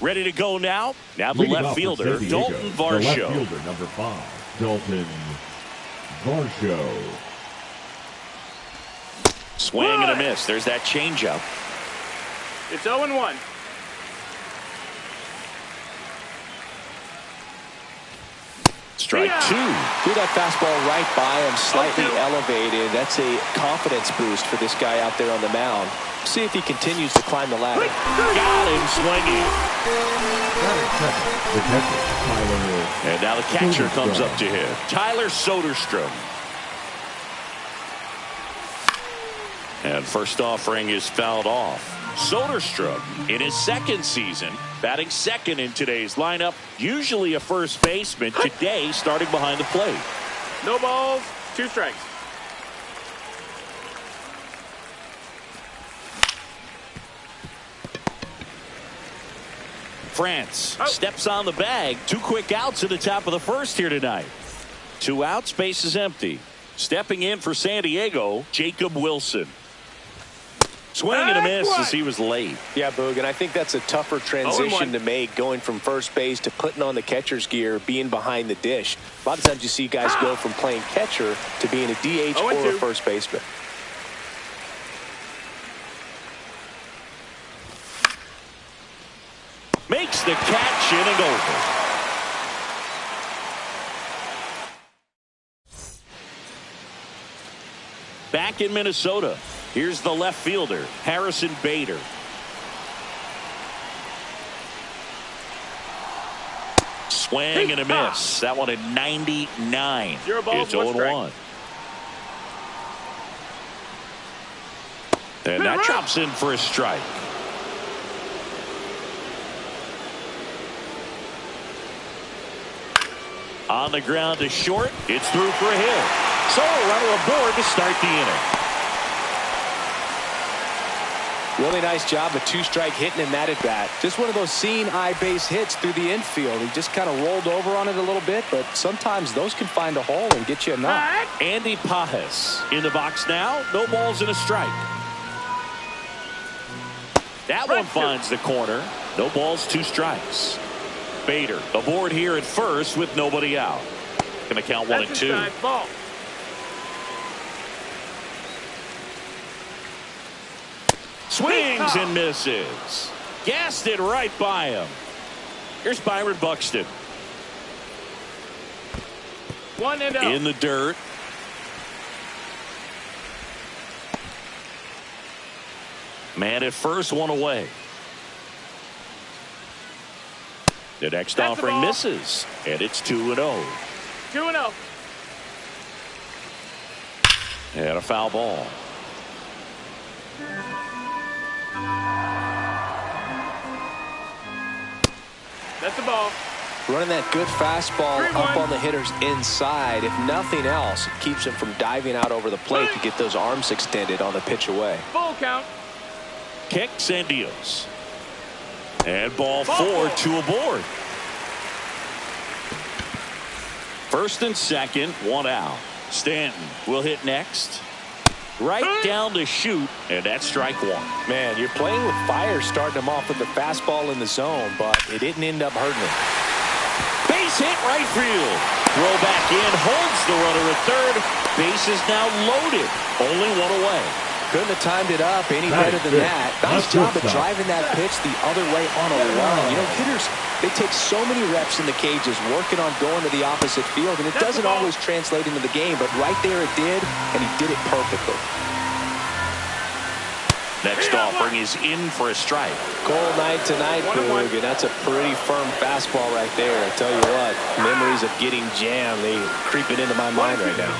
Ready to go now. Now the left fielder, Dalton Varsho. The left fielder, number 5, Dalton Varsho. Swing and a miss. There's that changeup. It's 0-1. Strike 2. Threw that fastball right by him, slightly elevated. That's a confidence boost for this guy out there on the mound. See if he continues to climb the ladder. Got him swinging. The catcher, Tyler. And now the catcher comes up to him. Tyler Soderstrom. And first offering is fouled off. Soderstrom in his second season, batting second in today's lineup. Usually a first baseman. Today starting behind the plate. No balls, 2 strikes. France steps on the bag. 2 quick outs at the top of the first here tonight. 2 outs, base is empty. Stepping in for San Diego, Jacob Wilson. Swing and a miss as he was late. Yeah, Boog, and I think that's a tougher transition to make, going from first base to putting on the catcher's gear, being behind the dish. A lot of times you see guys go from playing catcher to being a DH or a first baseman. Makes the catch, inning over. Back in Minnesota, here's the left fielder, Harrison Bader. Swing and a miss. That one at 99. It's 0-1. And that drops in for a strike. On the ground to short. It's through for a hit. So a runner aboard to start the inning. Really nice job, a 2-strike hitting in that at bat. Just one of those seeing eye base hits through the infield. He just kind of rolled over on it a little bit, but sometimes those can find a hole and get you a knock. Andy Pajes in the box now. No balls and a strike. That one finds the corner. No balls, 2 strikes. Bader aboard here at first with nobody out. Going to count 1 and 2. Swings and misses. Gassed it right by him. Here's Byron Buxton. 1-0. In the dirt. Man at first, 1 away. The next offering misses, and it's 2-0. 2-0. And a foul ball. That's the ball. Running that good fastball up on the hitter's inside. If nothing else, it keeps him from diving out over the plate to get those arms extended on the pitch away. Full count. Kicks and deals. And ball 4, 2 aboard. First and second, 1 out. Stanton will hit next. Right down to shoot, and that's strike 1. Man, you're playing with fire, starting him off with the fastball in the zone, but it didn't end up hurting him. Base hit right field. Throw back in, holds the runner at third. Base is now loaded. Only 1 away. Couldn't have timed it up any better than that. Nice job of driving that pitch the other way on a line. You know, hitters, they take so many reps in the cages working on going to the opposite field, and it doesn't always translate into the game, but right there it did, and he did it perfectly. Next offering is in for a strike. Cold night tonight, Boog, and that's a pretty firm fastball right there. I tell you what, memories of getting jammed, they creeping into my mind right now.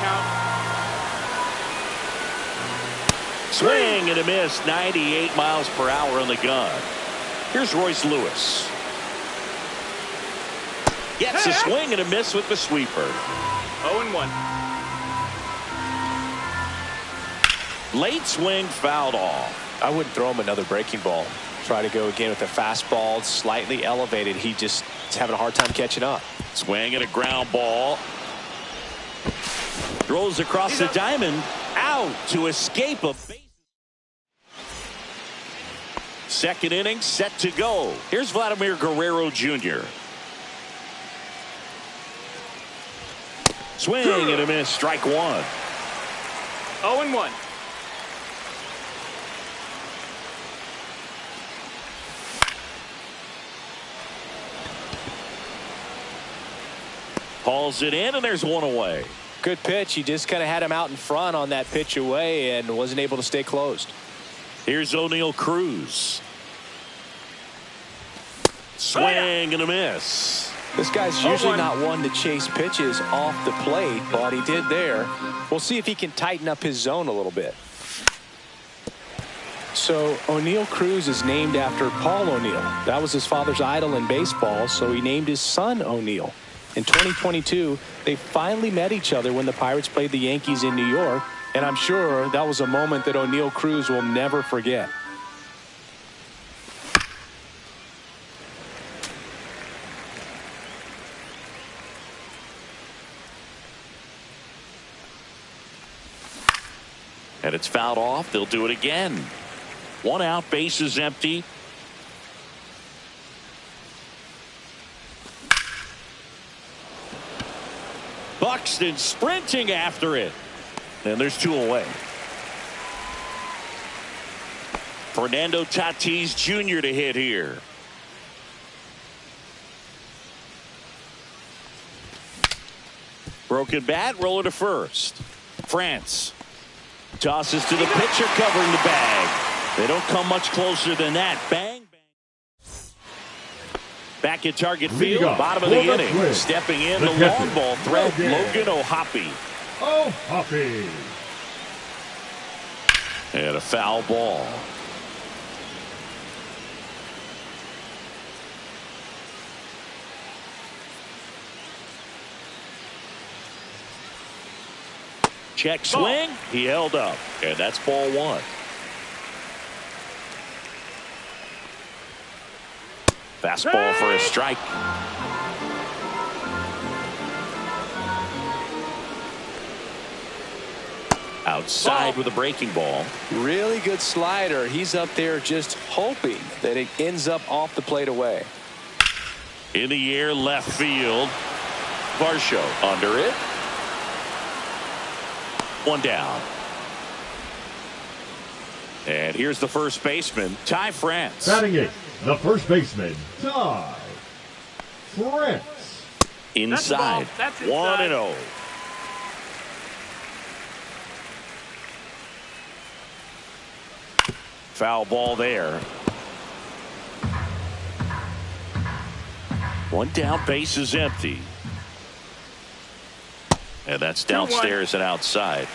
Swing and a miss, 98 miles per hour on the gun. Here's Royce Lewis. Gets a swing and a miss with the sweeper. 0-1. Late swing fouled off. I wouldn't throw him another breaking ball. Try to go again with the fastball, slightly elevated. He just is having a hard time catching up. Swing and a ground ball. Throws across the diamond. Out to escape a base. Second inning set to go. Here's Vladimir Guerrero Jr. Swing and a miss. Strike one. 0-1. Hauls it in, and there's one away. Good pitch. He just kind of had him out in front on that pitch away and wasn't able to stay closed. Here's O'Neal Cruz. Swing and a miss. This guy's usually not one to chase pitches off the plate, but he did there. We'll see if he can tighten up his zone a little bit. So O'Neal Cruz is named after Paul O'Neal. That was his father's idol in baseball, so he named his son O'Neal. In 2022, they finally met each other when the Pirates played the Yankees in New York, and I'm sure that was a moment that O'Neal Cruz will never forget. And it's fouled off. They'll do it again. One out, bases empty. Buxton sprinting after it. And there's two away. Fernando Tatis Jr. to hit here. Broken bat, roller to first. France tosses to the pitcher covering the bag. They don't come much closer than that. Bang, bang. Back at target field, bottom of the inning. Stepping in, the long ball threat, Logan O'Hoppe. O'Hoppe. And a foul ball. Check swing. He held up. And that's ball one. Fastball for a strike. Outside with a breaking ball. Really good slider. He's up there just hoping that it ends up off the plate away. In the air, left field. Varsho under it. One down. And here's the first baseman, Ty France. Batting it, the first baseman, Ty France. Inside. That's inside. 1-0. Foul ball there. One down, base is empty. And that's downstairs and outside.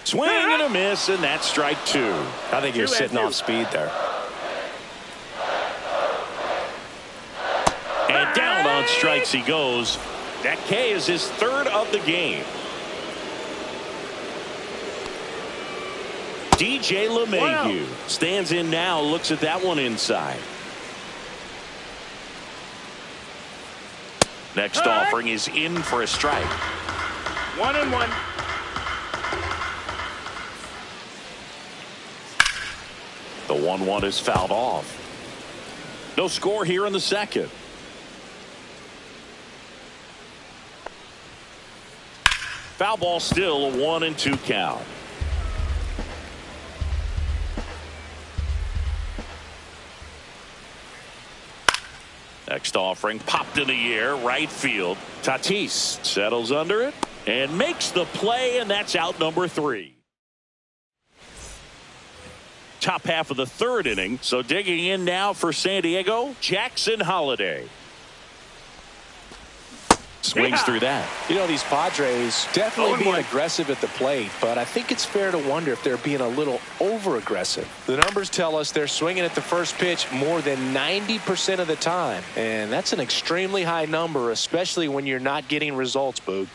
Swing and a miss, and that's strike two. I think you're sitting off speed there. And down on strikes he goes. That K is his third of the game. DJ LeMahieu stands in now, looks at that one inside. Next offering is in for a strike. 1-1. The 1-1 is fouled off. No score here in the second. Foul ball, still a 1-2 count. Next offering popped in the air, right field. Tatis settles under it and makes the play, and that's out number 3. Top half of the third inning, so digging in now for San Diego, Jackson Holliday. Swings through that. You know, these Padres definitely being aggressive at the plate, but I think it's fair to wonder if they're being a little over-aggressive. The numbers tell us they're swinging at the first pitch more than 90% of the time, and that's an extremely high number, especially when you're not getting results, Boog.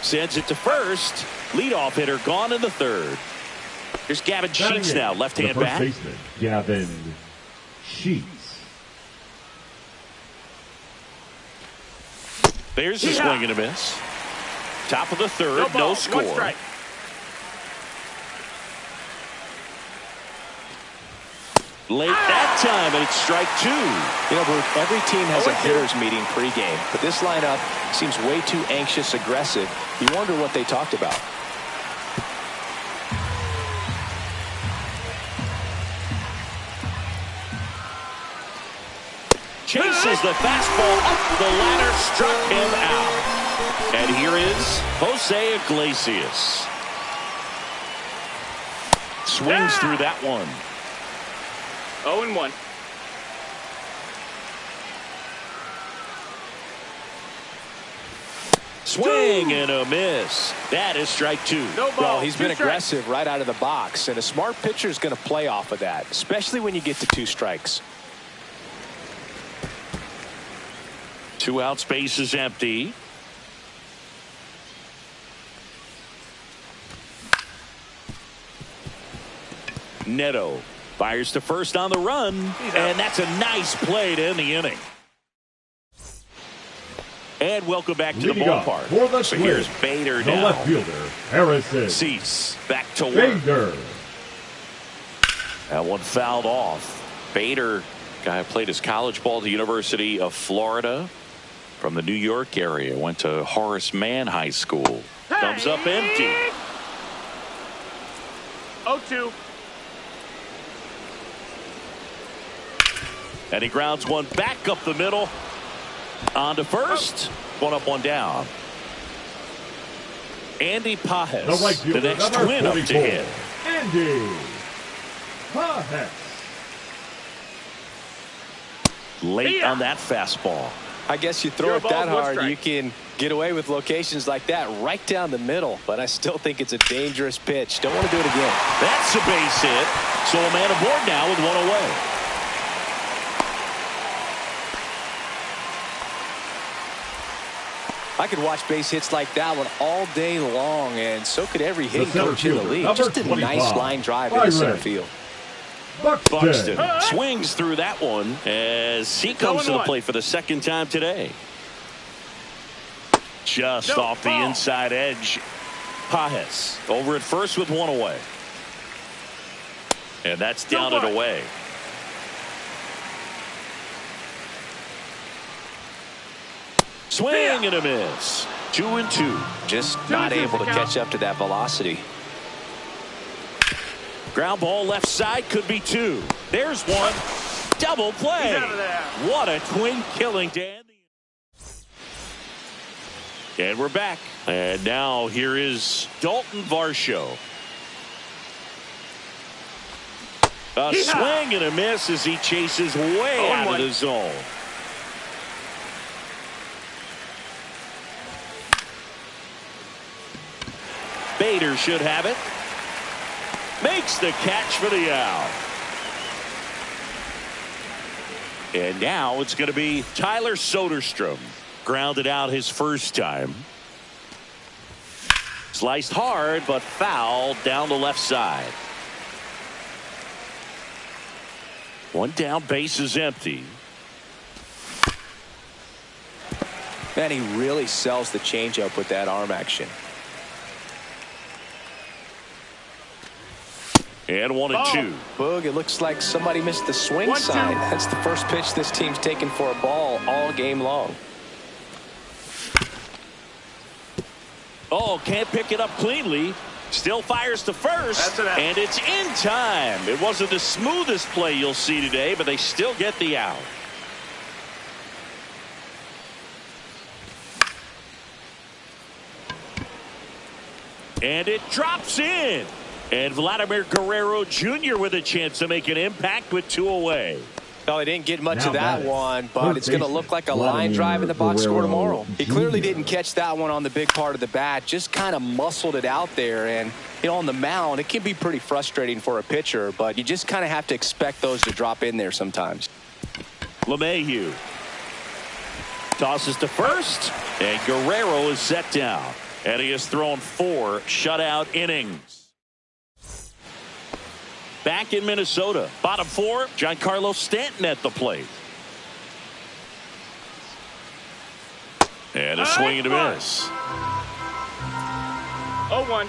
Sends it to first. Leadoff hitter gone in the third. Here's Gavin Sheets now, left-hand bat. Baseman, Gavin Sheets. There's a swing and a miss. Top of the third, no score. One strike. Late that time, and it's strike two. You know, Bruce, every team has a hitter's meeting pregame, but this lineup seems way too anxious, aggressive. You wonder what they talked about. Chases the fastball up the ladder, struck him out. And here is Jose Iglesias. Swings through that one. 0-1. Swing and a miss. That is strike two. No ball. Well, he's been aggressive right out of the box, and a smart pitcher is going to play off of that, especially when you get to 2 strikes. 2 outs, base is empty. Neto fires to first on the run, and that's a nice play to end the inning. And welcome back to the ballpark. For the so swing, here's Bader the now. left fielder, Harrison. Cease back to work. Bader. That one fouled off. Bader, guy who played his college ball at the University of Florida from the New York area. Went to Horace Mann High School. Comes up empty. 0-2. And he grounds one back up the middle. On to first. One up, one down. Andy Pajes, The right fielder, the next number twin up to 44, hit. Andy Pajes. Late on that fastball. I guess you throw Zero it that balls, 1 hard, strike. you can get away with locations like that right down the middle. But I still think it's a dangerous pitch. Don't want to do it again. That's a base hit. So a man aboard now with one away. I could watch base hits like that one all day long, and so could every hitting coach in the league. Number Just a 25, nice line drive in the center field. Buxton swings through that one as he comes to the plate for the second time today. Just off the inside edge. Pajes over at first with one away. And that's down and away. Swing and a miss. 2-2. Just not able to catch up to that velocity. Ground ball left side, could be 2. There's one. Double play. He's out of there. What a twin killing, Dan. And we're back. And now here is Dalton Varsho. A swing and a miss as he chases way out of the zone. Bader should have it. Makes the catch for the out. And now it's going to be Tyler Soderstrom. Grounded out his first time. Sliced hard, but fouled down the left side. One down, base is empty. Man, he really sells the changeup with that arm action. And 1-2. Boog, it looks like somebody missed the swing sign. That's the first pitch this team's taken for a ball all game long. Oh, can't pick it up cleanly. Still fires to first. And it's in time. It wasn't the smoothest play you'll see today, but they still get the out. And it drops in. And Vladimir Guerrero Jr. with a chance to make an impact with 2 away. No, he didn't get much Now of that batting. one, but it's going to look like a line drive in the box score tomorrow. He clearly didn't catch that one on the big part of the bat, just kind of muscled it out there. And, you know, on the mound, it can be pretty frustrating for a pitcher, but you just kind of have to expect those to drop in there sometimes. LeMahieu tosses to first, and Guerrero is set down. And he has thrown 4 shutout innings. back in Minnesota. Bottom four, Giancarlo Stanton at the plate. And a swing and a miss. 0-1.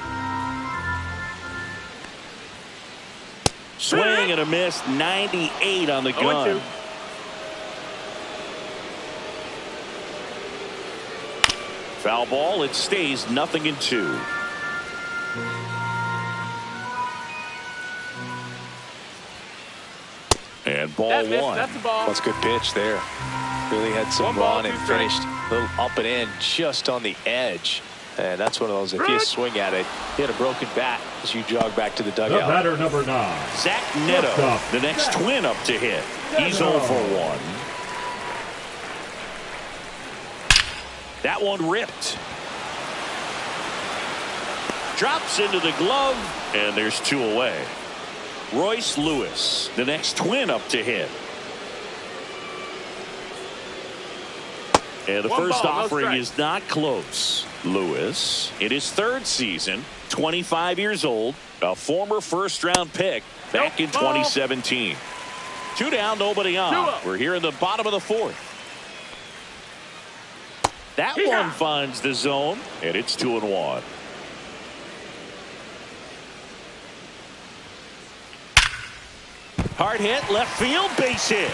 Swing and a miss, 98 on the gun. 0-2. Foul ball, it stays 0-2. And ball one. That's a ball. That's a good pitch there. Really had some run and finished a little up and in just on the edge. And that's one of those, if you swing at it, you hit a broken bat as you jog back to the dugout. The batter, number 9. Zach Neto, the next twin up to hit. He's 0 for 1. That one ripped. Drops into the glove, and there's 2 away. Royce Lewis, the next twin up to hit. And the first offering is not close. Lewis, in his 3rd season, 25 years old, a former first-round pick back in 2017. 2 down, nobody on. We're here in the bottom of the 4th. That one finds the zone, and it's 2-1. Hard hit, left field, base hit.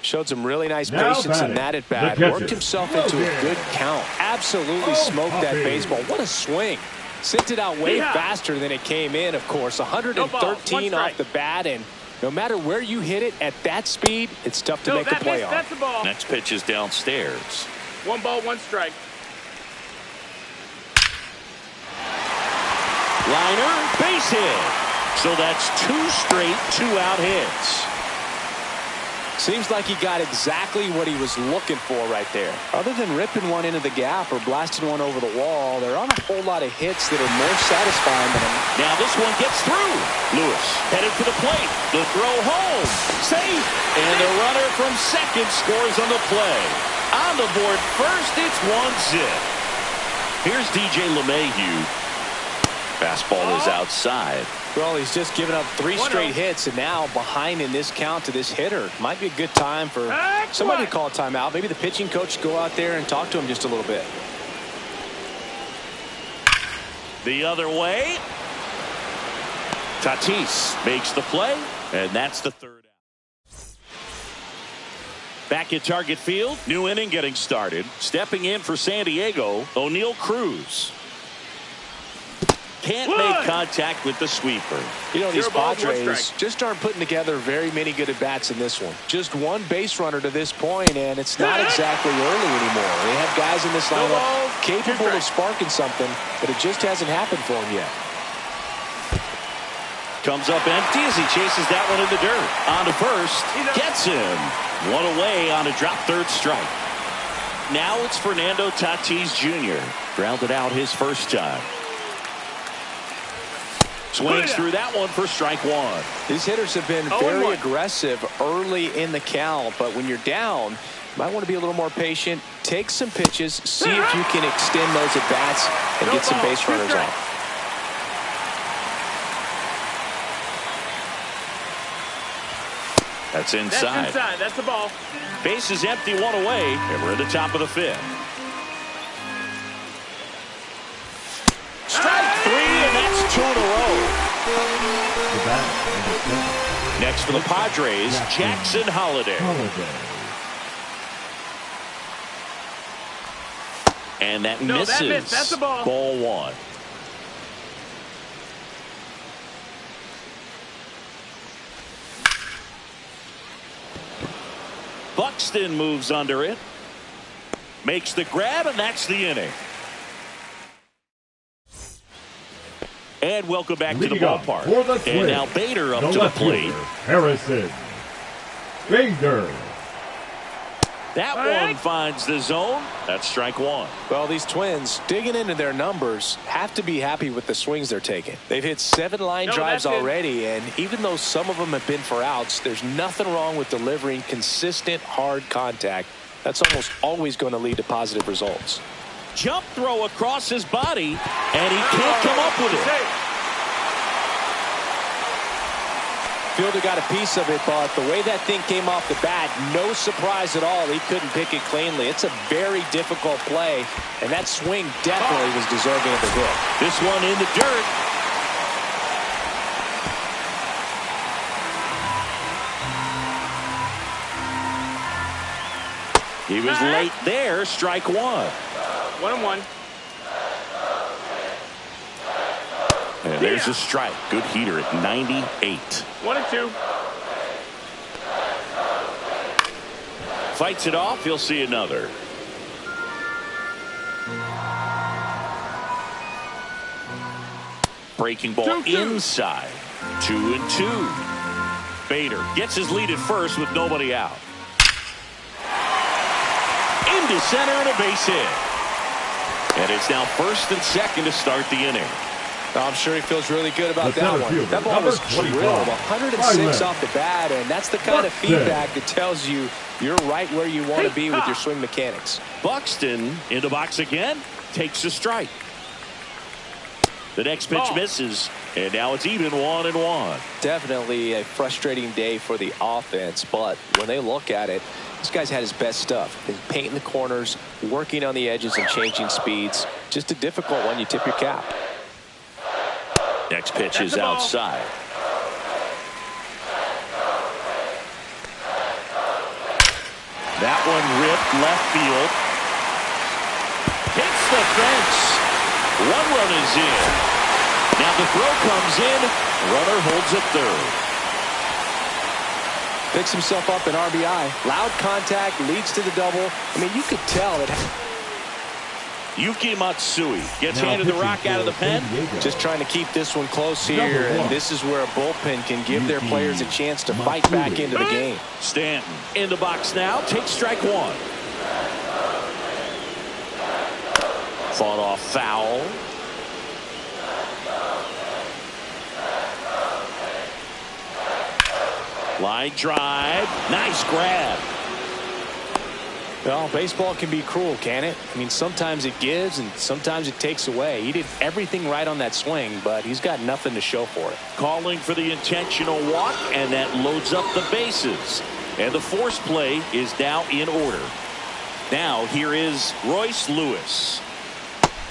Showed some really nice patience in that at bat. Worked himself into a good count. Absolutely smoked that baseball. What a swing. Sent it out way faster than it came in, of course. 113 off the bat, and no matter where you hit it at that speed, it's tough to make a play on. That's a ball. Next pitch is downstairs. 1 ball, 1 strike. Liner, base hit. So that's 2 straight 2-out hits. Seems like he got exactly what he was looking for right there. Other than ripping one into the gap or blasting one over the wall, there aren't a whole lot of hits that are more satisfying than him. Now this one gets through. Lewis headed for the plate. The throw home. Safe. And the runner from second scores on the play. On the board first, it's 1-0. Here's DJ LeMahieu. Fastball is outside. Well, he's just given up 3 straight hits, and now behind in this count to this hitter. Might be a good time for somebody to call a timeout. Maybe the pitching coach go out there and talk to him just a little bit. The other way. Tatis makes the play, and that's the 3rd out. Back at Target Field, new inning getting started. Stepping in for San Diego, O'Neal Cruz. Can't make contact with the sweeper. You know, these Padres just aren't putting together very many good at-bats in this one. Just 1 base runner to this point, and it's not exactly early anymore. They have guys in this lineup capable of sparking something, but it just hasn't happened for them yet. Comes up empty as he chases that one in the dirt. On to first. Gets him. 1 away on a drop 3rd strike. Now it's Fernando Tatis Jr. Grounded out his first time. Swings through that one for strike 1. These hitters have been very aggressive early in the count, but when you're down, you might want to be a little more patient. Take some pitches, see if you can extend those at-bats and get some base runners on. That's inside. That's the ball. Base is empty, 1 away, and we're at the top of the 5th. Strike 3, and that's 2 in a row. Next for the Padres, Jackson Holliday. And that misses. That's a ball. Ball 1. Buxton moves under it. Makes the grab, and that's the inning. And welcome back to the ballpark. And now Bader up to the plate. Harrison Bader. That one finds the zone. That's strike 1. Well, these Twins, digging into their numbers, have to be happy with the swings they're taking. They've hit 7 line drives already, and even though some of them have been for outs, there's nothing wrong with delivering consistent, hard contact That's almost always going to lead to positive results. Jump throw across his body, and he can't come up with it. Fielder got a piece of it, but the way that thing came off the bat, no surprise at all. He couldn't pick it cleanly. It's a very difficult play, and that swing definitely was deserving of the hit. This one in the dirt. He was late there. Strike one. 1-1. And there's a strike. Good heater at 98. 1-2. Fights it off. He'll see another. Breaking ball 2-2. inside. 2-2. Bader gets his lead at first with nobody out. Into center and a base hit. And it's now first and second to start the inning. I'm sure he feels really good about that one. That ball was drilled 106 off the bat, and that's the kind of feedback that tells you you're right where you want to be with your swing mechanics. Buxton in the box again, takes a strike. The next pitch misses, and now it's even 1-1. Definitely a frustrating day for the offense, but when they look at it, this guy's had his best stuff. He's painting the corners, working on the edges and changing speeds. Just a difficult one. You tip your cap. Next pitch is outside. That one ripped left field. Hits the fence. One run is in. Now the throw comes in. Runner holds at third. Picks himself up in RBI. Loud contact, leads to the double. I mean, you could tell that. Yuki Matsui gets handed the rock out of the pen. Just trying to keep this one close here, and this is where a bullpen can give their players a chance to fight back into the game. Stanton in the box now, takes strike one. Fought off foul. Line drive, nice grab. Well, baseball can be cruel, can it? I mean, sometimes it gives and sometimes it takes away. He did everything right on that swing, but he's got nothing to show for it. Calling for the intentional walk, and that loads up the bases. And the force play is now in order. Now here is Royce Lewis.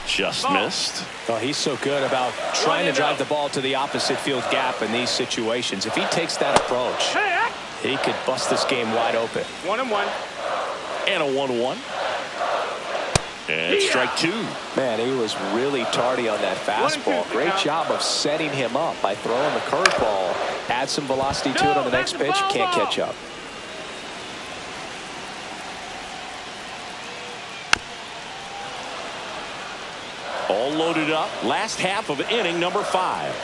Just missed. Oh, he's so good about trying to drive the ball to the opposite field gap in these situations. If he takes that approach, he could bust this game wide open. 1-1. And a 1-1. And strike two. Man, he was really tardy on that fastball. Great job of setting him up by throwing the curveball. Add some velocity to it on the next pitch. Can't catch up. All loaded up. Last half of inning number 5.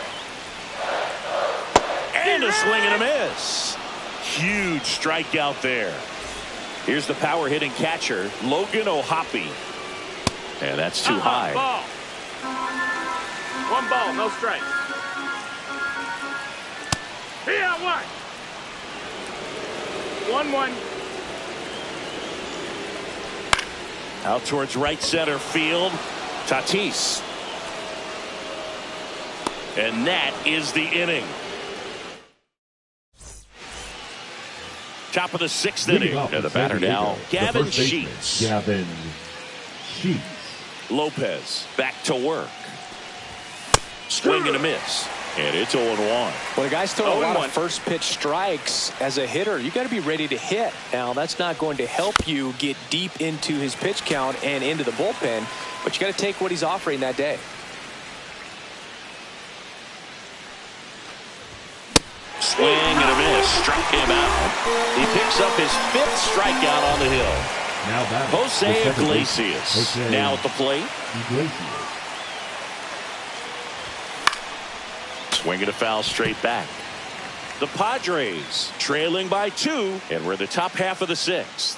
And a swing and a miss. Huge strikeout there. Here's the power hitting catcher, Logan O'Hoppe. And that's too high. Ball. 1 ball, no strikes. Here, 1. 1-1. Out towards right center field. Tatis. And that is the inning. Top of the 6th inning. And the batter now, Gavin Sheets. Gavin Sheets. Lopez back to work. Swing and a miss. And it's 0-1. When a guy's throwing a lot of first pitch strikes as a hitter, you got to be ready to hit. Now, that's not going to help you get deep into his pitch count and into the bullpen, but you got to take what he's offering that day. Swing and a miss. Struck him out. He picks up his 5th strikeout on the hill. Now Jose Iglesias now at the plate. Swinging a foul straight back. The Padres trailing by 2, and we're in the top half of the 6th.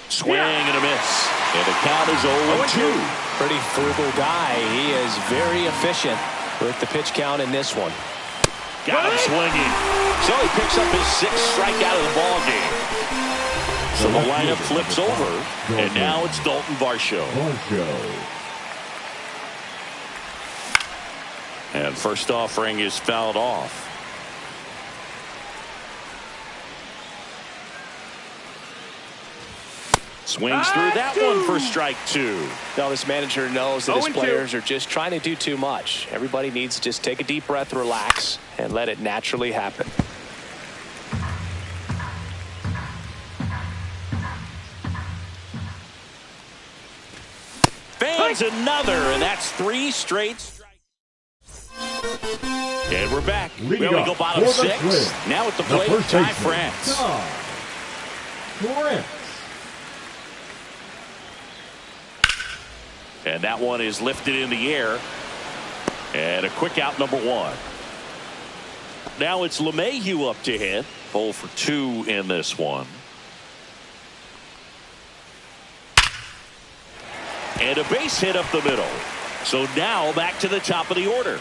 Swing and a miss. And the count is 0-2. Pretty frugal guy. He is very efficient with the pitch count in this one. Got him swinging. So he picks up his 6th strikeout of the ball game. So the lineup flips over, and now it's Dalton Varsho. And first offering is fouled off. Swings through that one for strike two. Now this manager knows that his players are just trying to do too much. Everybody needs to just take a deep breath, relax, and let it naturally happen. Fans another, and that's 3 straight strikes. And we're back. We go bottom 6. Now at the plate, Ty France. And that one is lifted in the air. And a quick out, number 1. Now it's LeMahieu up to hit. 0 for 2 in this one. And a base hit up the middle. So now back to the top of the order.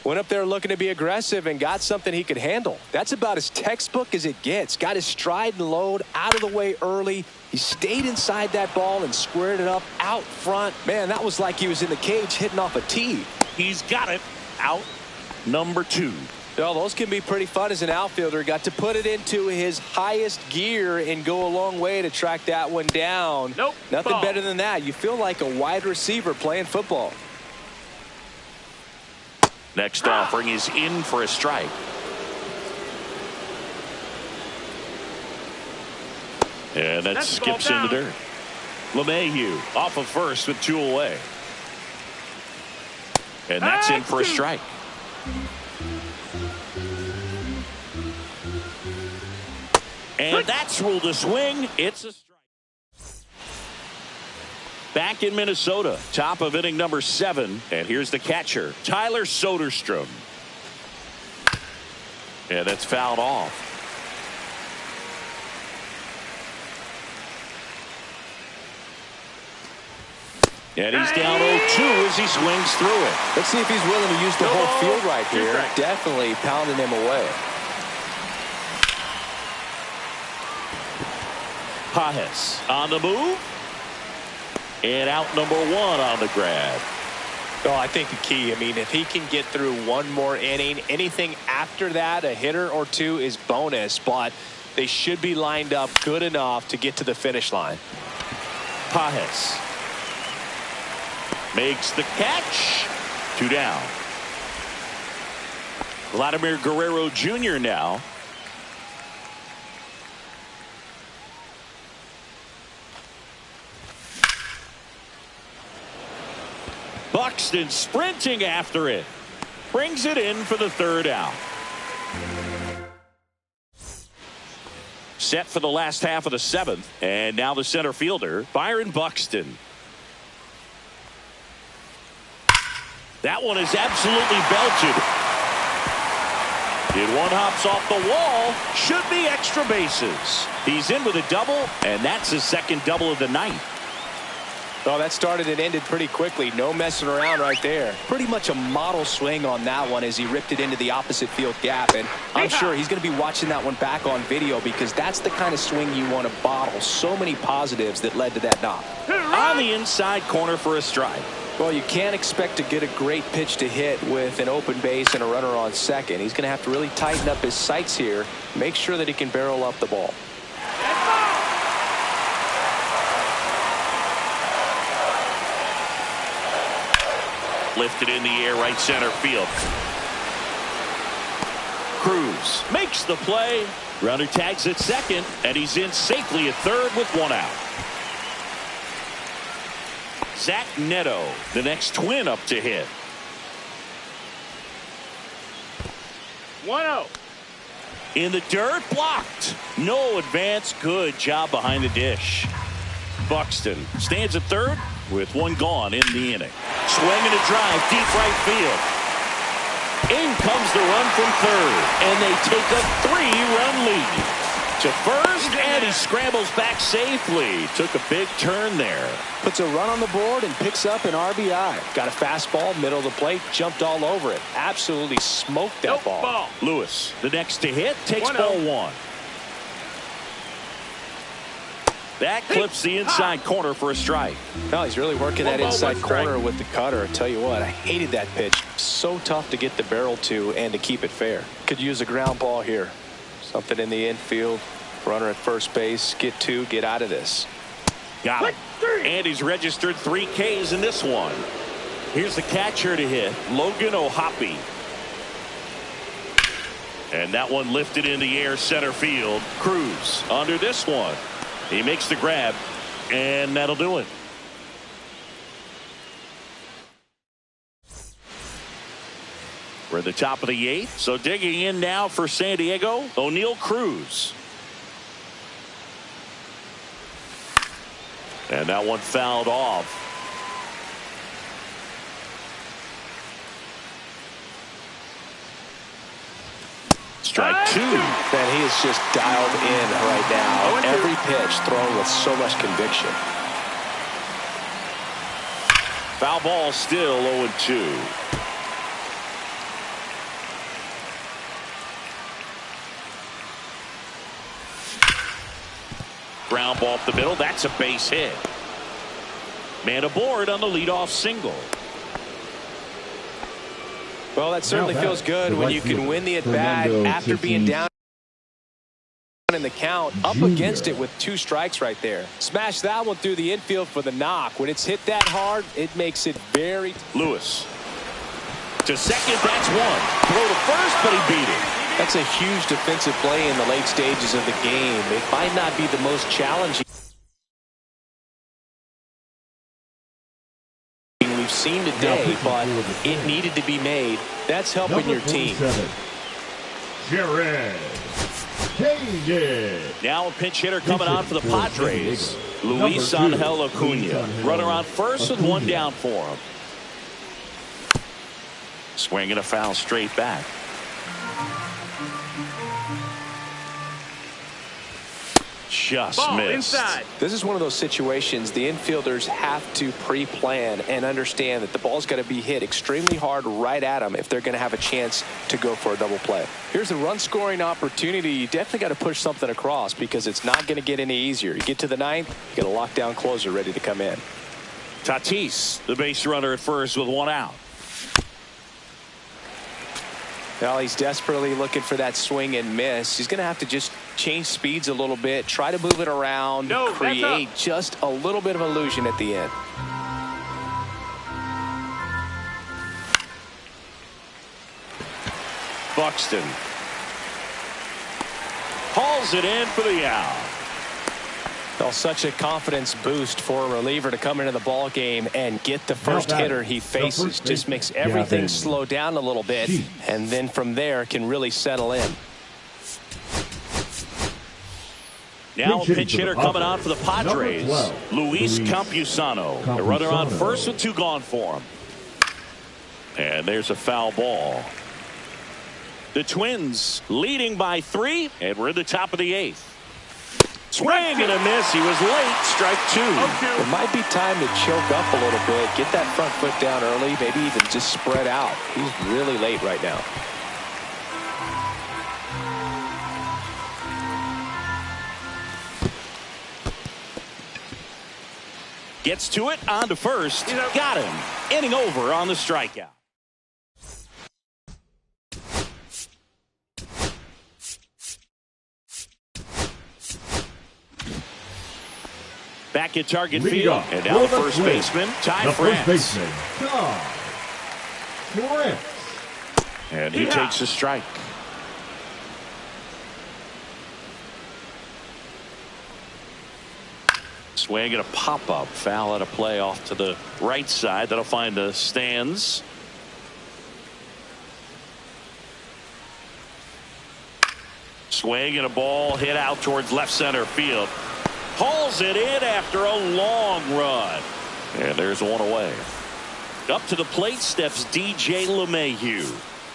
Went up there looking to be aggressive and got something he could handle. That's about as textbook as it gets. Got his stride and load out of the way early. He stayed inside that ball and squared it up out front. Man, that was like he was in the cage hitting off a tee. He's got it. Out number 2. Well, those can be pretty fun as an outfielder. Got to put it into his highest gear and go a long way to track that one down. Nope. Nothing Ball. better than that. You feel like a wide receiver playing football. Next offering is in for a strike. And that skips in the dirt. LeMahieu off of first with 2 away. And that's in for a strike. And that's ruled a swing. It's a strike. Back in Minnesota, top of inning number 7. And here's the catcher, Tyler Soderstrom. And that's fouled off. And he's down 0-2 as he swings through it. Let's see if he's willing to use the whole field right here. Definitely pounding him away. Pajes on the move. And out number 1 on the grab. Oh, I think the key, I mean, if he can get through one more inning, anything after that, a hitter or 2 is bonus, but they should be lined up good enough to get to the finish line. Pajes makes the catch. 2 down. Vladimir Guerrero Jr. now. Buxton sprinting after it. Brings it in for the 3rd out. Set for the last half of the 7th. And now the center fielder, Byron Buxton. That one is absolutely belted. It one hops off the wall. Should be extra bases. He's in with a double, and that's his 2nd double of the night. Oh, that started and ended pretty quickly. No messing around right there. Pretty much a model swing on that one as he ripped it into the opposite field gap. And I'm sure he's going to be watching that one back on video because that's the kind of swing you want to bottle. So many positives that led to that knock. On the inside corner for a strike. Well, you can't expect to get a great pitch to hit with an open base and a runner on second. He's going to have to really tighten up his sights here. Make sure that he can barrel up the ball. Lifted in the air, right center field. Cruz makes the play. Runner tags at second, and he's in safely at 3rd with 1 out. Zach Neto, the next Twin up to hit. 1-0. In the dirt, blocked. No advance. Good job behind the dish. Buxton stands at 3rd with 1 gone in the inning. Swinging a drive, deep right field. In comes the run from 3rd, and they take a 3-run lead. To first, and he scrambles back safely. Took a big turn there. Puts a run on the board and picks up an RBI. Got a fastball, middle of the plate, jumped all over it. Absolutely smoked that ball. Lewis, the next to hit, takes ball one. That clips the inside corner for a strike. No, he's really working that inside corner with the cutter. I tell you what, I hated that pitch. So tough to get the barrel to and to keep it fair. Could use a ground ball here. Something in the infield. Runner at first base. Get two. Get out of this. Got it. And he's registered 3 Ks in this one. Here's the catcher to hit, Logan O'Hoppe. And that one lifted in the air center field. Cruz under this one. He makes the grab, and that'll do it. We're at the top of the 8th, so digging in now for San Diego, O'Neal Cruz. And that one fouled off. Strike 2. Man, he is just dialed in right now. Every pitch thrown with so much conviction. Foul ball still 0-2. Ground ball up the middle. That's a base hit. Man aboard on the leadoff single. Well, that certainly feels good when you can win the at-bat after being down in the count, up against it with 2 strikes right there. Smash that one through the infield for the knock. When it's hit that hard, it makes it very... Lewis to second. That's one. Throw to first, but he beat it. That's a huge defensive play in the late stages of the game. It might not be the most challenging we've seen today, but it needed to be made. That's helping your team. Jared Kane. Now a pinch hitter coming on for the Padres. Luis Angel Acuna. Runner on first with 1 down for him. Swinging a foul straight back. Just missed. Inside. This is one of those situations the infielders have to pre-plan and understand that the ball's got to be hit extremely hard right at them if they're going to have a chance to go for a double play. Here's a run-scoring opportunity. You definitely got to push something across because it's not going to get any easier. You get to the 9th, you got a lockdown closer ready to come in. Tatis, the base runner at first with 1 out. Well, he's desperately looking for that swing and miss. He's going to have to just change speeds a little bit, try to move it around, create just a little bit of illusion at the end. Buxton hauls it in for the out. Well, such a confidence boost for a reliever to come into the ball game and get the first hitter he faces. Just makes everything slow down a little bit, and then from there can really settle in. Now a pinch hitter coming on for the Padres, Luis Campusano. The runner on first with 2 gone for him. And there's a foul ball. The Twins leading by 3, and we're at the top of the 8th. Swing and a miss. He was late. Strike 2. It might be time to choke up a little bit, get that front foot down early, maybe even just spread out. He's really late right now. Gets to it, on to first. Got him. Inning over on the strikeout. Back at target field. And now the first baseman, Ty France. And he takes a strike. Swing and a pop-up. Foul out of play off to the right side. That'll find the stands. Swing and a ball hit out towards left center field. Hauls it in after a long run. And there's 1 away. Up to the plate steps DJ LeMahieu.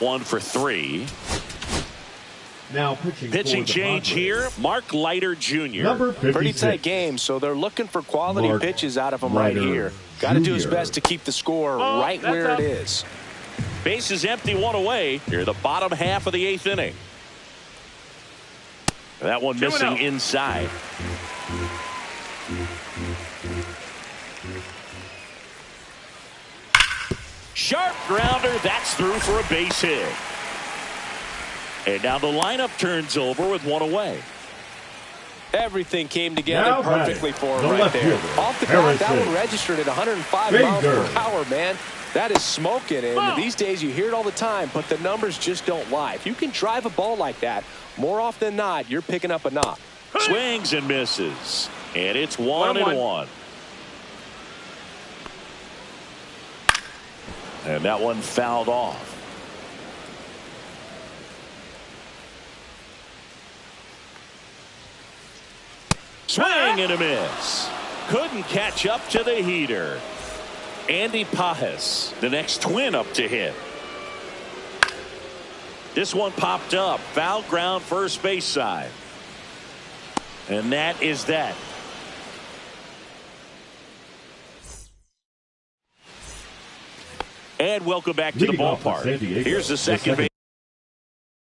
1 for 3. Now pitching change here, Mark Leiter Jr. Number 56. Pretty tight game, so they're looking for quality Mark pitches out of him right Leiter here. Got to do his Jr. best to keep the score right that's where up. it is. Base is empty, one away. Here, the bottom half of the 8th inning. That one missing inside. Sharp grounder, that's through for a base hit. And now the lineup turns over with one away. Everything came together Now perfectly batting, for him the right left there. fielder, Off the bat, that Harrison. one registered at 105 Finger. miles per hour, man. That is smoking, and these days you hear it all the time, but the numbers just don't lie. If you can drive a ball like that, more often than not, you're picking up a knock. Swings and misses. And it's 1-1. And that one fouled off. Swing and a miss. Couldn't catch up to the heater. Andy Pajes, the next twin up to hit. This one popped up. Foul ground, first base side. And that is that. And welcome back to the Leading off for ballpark. San Diego, Here's the second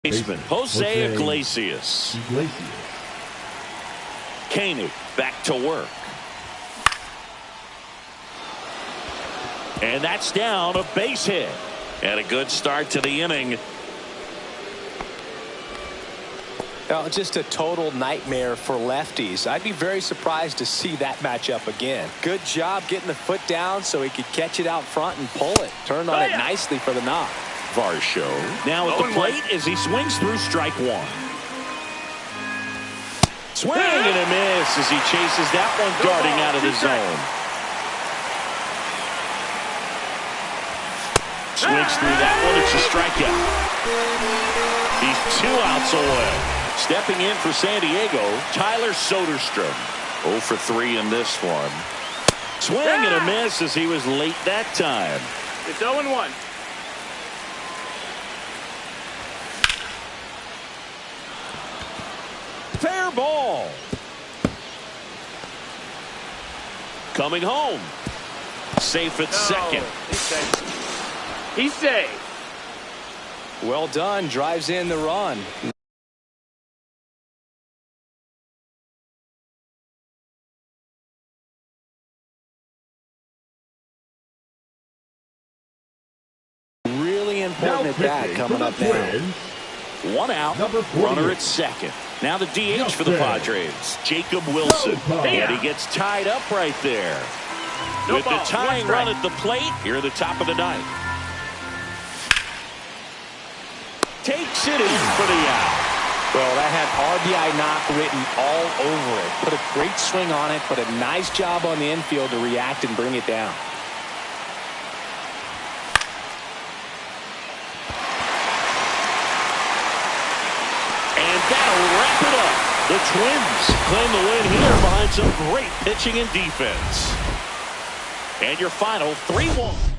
baseman, Jose Jose Iglesias. Iglesias. Koenig back to work. And that's down, a base hit. And a good start to the inning. Now, just a total nightmare for lefties. I'd be very surprised to see that matchup again. Good job getting the foot down so he could catch it out front and pull it. Turned on it nicely for the knock. Varsho now at the plate as he swings through strike one. Swing and a miss as he chases that one darting out of the zone. Swings through that one. It's a strikeout. He's 2 outs away. Stepping in for San Diego, Tyler Soderstrom. 0 for 3 in this one. Swing and a miss as he was late that time. It's 0-1. Fair ball. Coming home. Safe at second. He's safe. Well done. Drives in the run. Really important at bat coming up now. 1 out, runner at second. Now the DH for the Padres, Jacob Wilson. And he gets tied up right there. With the tying run at the plate, here at the top of the ninth. Takes it in for the out. Well, that had RBI knock written all over it. Put a great swing on it, but a nice job on the infield to react and bring it down. That'll wrap it up. The Twins claim the win here behind some great pitching and defense. And your final 3-1.